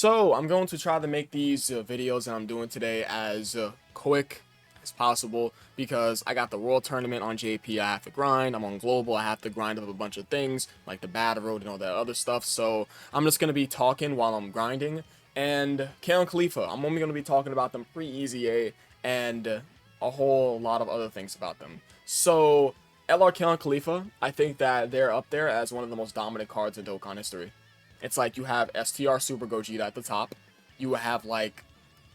So I'm going to try to make these videos that I'm doing today as quick as possible because I got the World Tournament on JP. I have to grind. I'm on Global. I have to grind up a bunch of things like the Battle Road and all that other stuff. So I'm just going to be talking while I'm grinding. And Kale and Khalifa, I'm only going to be talking about them pre-EZA and a whole lot of other things about them. So LR Kale and Khalifa, I think that they're up there as one of the most dominant cards in Dokkan history. It's like you have STR Super Gogeta at the top. You would have like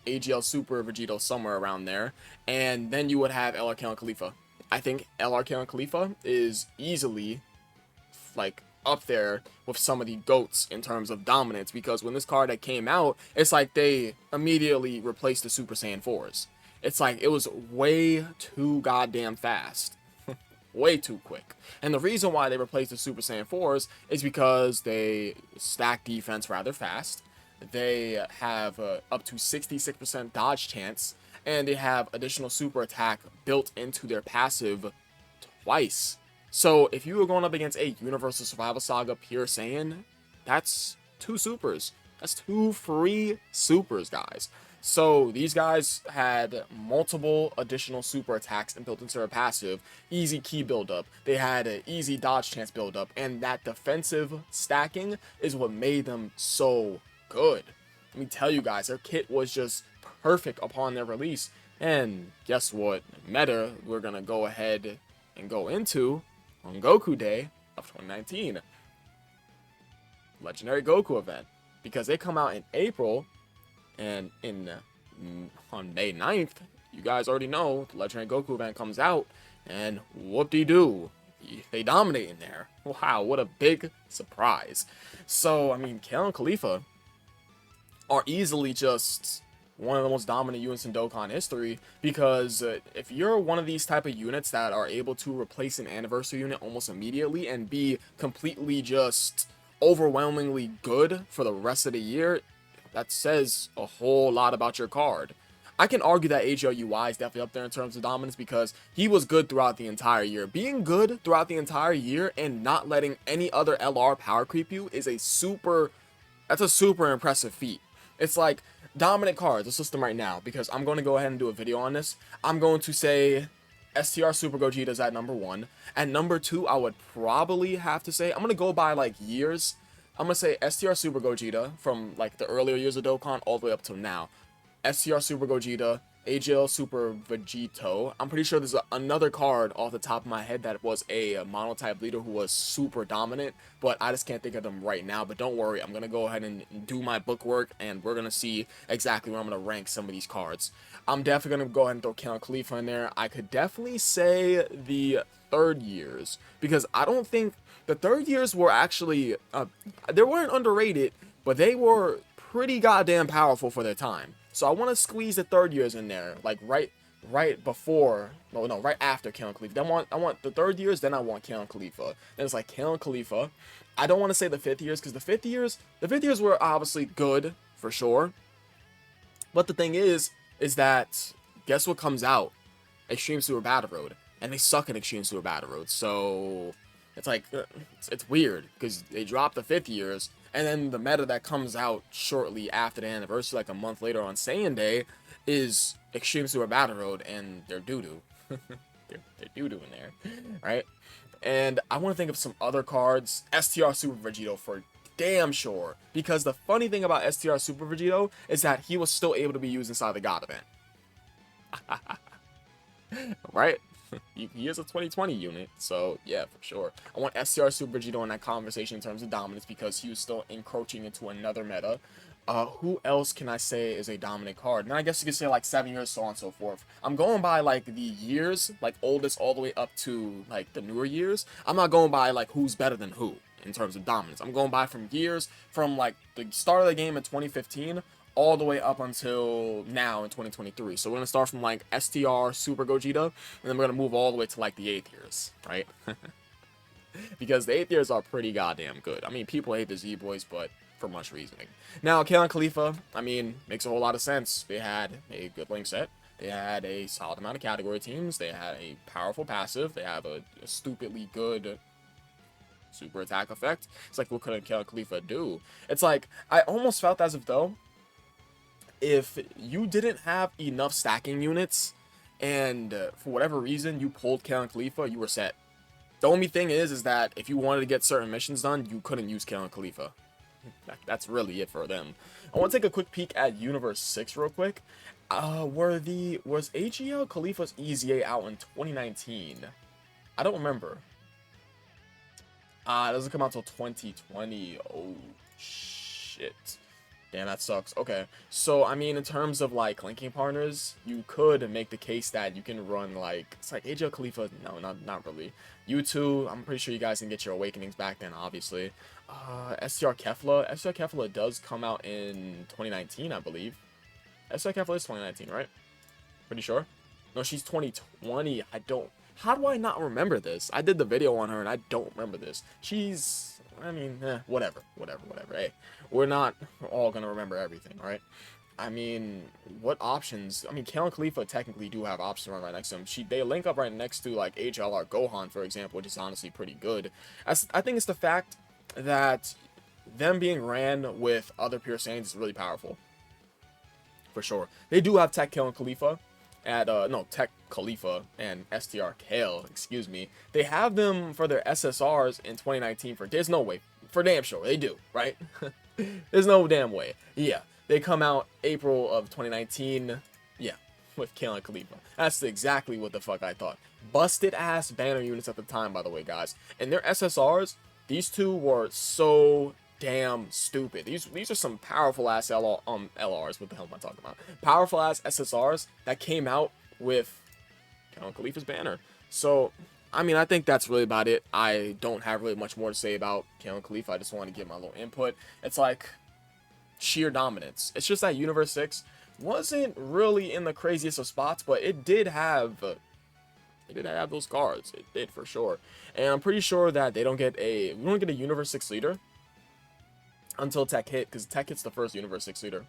AGL Super Vegito somewhere around there. And then you would have LRK and Khalifa. I think LRK and Khalifa is easily like up there with some of the GOATs in terms of dominance, because when this card that came out, it's like they immediately replaced the Super Saiyan 4s. It's like it was way too goddamn fast. Way too quick. And the reason why they replaced the Super Saiyan 4s is because they stack defense rather fast. They have up to 66% dodge chance, and they have additional super attack built into their passive twice. So if you were going up against a Universal Survival Saga Pure Saiyan, that's two supers. That's two free supers, guys. So these guys had multiple additional super attacks and built into their passive, easy key buildup. They had an easy dodge chance buildup, and that defensive stacking is what made them so good. Let me tell you guys, their kit was just perfect upon their release. And guess what meta we're gonna go ahead and go into on Goku Day of 2019? Legendary Goku event. Because they come out in April, and on May 9th, you guys already know, the Legendary Goku event comes out, and whoop-de-doo, they dominate in there. Wow, what a big surprise. So, I mean, Kale and Khalifa are easily just one of the most dominant units in Dokkan history, because if you're one of these type of units that are able to replace an anniversary unit almost immediately and be completely just overwhelmingly good for the rest of the year, that says a whole lot about your card. I can argue that AGL UI is definitely up there in terms of dominance because he was good throughout the entire year. Being good throughout the entire year and not letting any other LR power creep you is that's a super impressive feat. It's like dominant cards, the system right now, because I'm going to go ahead and do a video on this. I'm going to say STR Super Gogeta is at number 1. At number 2, I would probably have to say, I'm going to go by like years. I'm going to say STR Super Gogeta from like the earlier years of Dokkan all the way up till now. STR Super Gogeta, AGL Super Vegito. I'm pretty sure there's another card off the top of my head that was a monotype leader who was super dominant, but I just can't think of them right now. But don't worry, I'm going to go ahead and do my book work, and we're going to see exactly where I'm going to rank some of these cards. I'm definitely going to go ahead and throw Kale and Khalifa in there. I could definitely say the third years, because I don't think the third years were actually, they weren't underrated, but they were pretty goddamn powerful for their time. So I want to squeeze the third years in there, like right before, no, right after Kale and Khalifa. Then I want the third years, then I want Kale and Khalifa. Then it's like Kale and Khalifa. I don't want to say the fifth years, because the fifth years were obviously good for sure. But the thing is that guess what comes out? Extreme Super Battle Road, and they suck in Extreme Super Battle Road. So it's like it's weird because they dropped the fifth years. And then the meta that comes out shortly after the anniversary, like a month later on Saiyan Day, is Extreme Super Battle Road, and they're doo-doo. they're doo-doo in there, right? And I want to think of some other cards. STR Super Vegito for damn sure. Because the funny thing about STR Super Vegito is that he was still able to be used inside the God event. Right? He is a 2020 unit, so yeah, for sure. I want STR Super Vegito in that conversation in terms of dominance because he was still encroaching into another meta. Who else can I say is a dominant card? And I guess you could say like 7 years, so on and so forth. I'm going by like the years, like oldest all the way up to like the newer years. I'm not going by like who's better than who in terms of dominance. I'm going by from years, from like the start of the game in 2015 all the way up until now in 2023. So we're going to start from like STR Super Gogeta, and then we're going to move all the way to like the 8th years, right? Because the 8th years are pretty goddamn good. I mean, people hate the Z-Boys, but for much reasoning. Now, Kale and Khalifa, I mean, makes a whole lot of sense. They had a good link set. They had a solid amount of category teams. They had a powerful passive. They have a stupidly good super attack effect. It's like, what could Kale Khalifa do? It's like, I almost felt as if though, if you didn't have enough stacking units, and for whatever reason you pulled Kale Khalifa, you were set. The only thing is that if you wanted to get certain missions done, you couldn't use Kale Khalifa. That's really it for them. I want to take a quick peek at Universe 6 real quick. Was AGL Khalifa's EZA out in 2019? I don't remember. It doesn't come out until 2020. Oh, shit. Damn, that sucks. Okay, so, I mean, in terms of, like, linking partners, you could make the case that you can run, like, it's like AGL Khalifa. No, not really. U2, I'm pretty sure you guys can get your Awakenings back then, obviously. STR Kefla. STR Kefla does come out in 2019, I believe. STR Kefla is 2019, right? Pretty sure. No, she's 2020. How do I not remember this? I did the video on her and I don't remember this. I mean, whatever. Hey, we're not all gonna remember everything, right? I mean, what options? I mean, Kale and Khalifa technically do have options right next to them. They link up right next to, like, HLR Gohan, for example, which is honestly pretty good. I think it's the fact that them being ran with other pure Saiyans is really powerful. For sure. They do have Tech Kale and Khalifa Tech Khalifa and STR Kale, excuse me. They have them for their SSRs in 2019 there's no way. For damn sure, they do, right? There's no damn way. Yeah, they come out April of 2019, yeah, with Kale and Khalifa. That's exactly what the fuck I thought. Busted ass banner units at the time, by the way, guys. And their SSRs, these two were so damn stupid. These are some powerful ass LRs. What the hell am I talking about? Powerful ass SSRs that came out with Kale and Khalifa's banner. So, I mean, I think that's really about it. I don't have really much more to say about Kale and Khalifa. I just want to give my little input. It's like sheer dominance. It's just that Universe 6 wasn't really in the craziest of spots, but it did have those cards. It did for sure. And I'm pretty sure that we don't get a Universe 6 leader until Tech Hit, because Tech Hit's the first Universe 6 leader.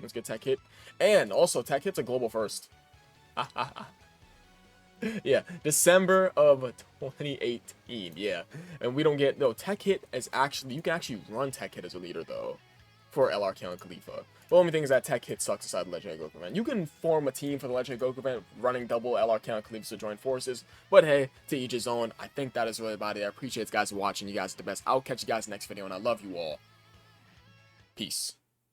Let's get Tech Hit. And also, Tech Hit's a global first. Yeah, December of 2018. Yeah, and we don't get Tech Hit is actually, you can actually run Tech Hit as a leader though for LR Kale and Khalifa. The only thing is that Tech Hit sucks aside the Legendary Goku event. You can form a team for the Legendary Goku event running double LR Kale and Khalifa to join forces, but hey, to each his own. I think that is really about it. I appreciate you guys watching. You guys are the best. I'll catch you guys next video, and I love you all. Peace.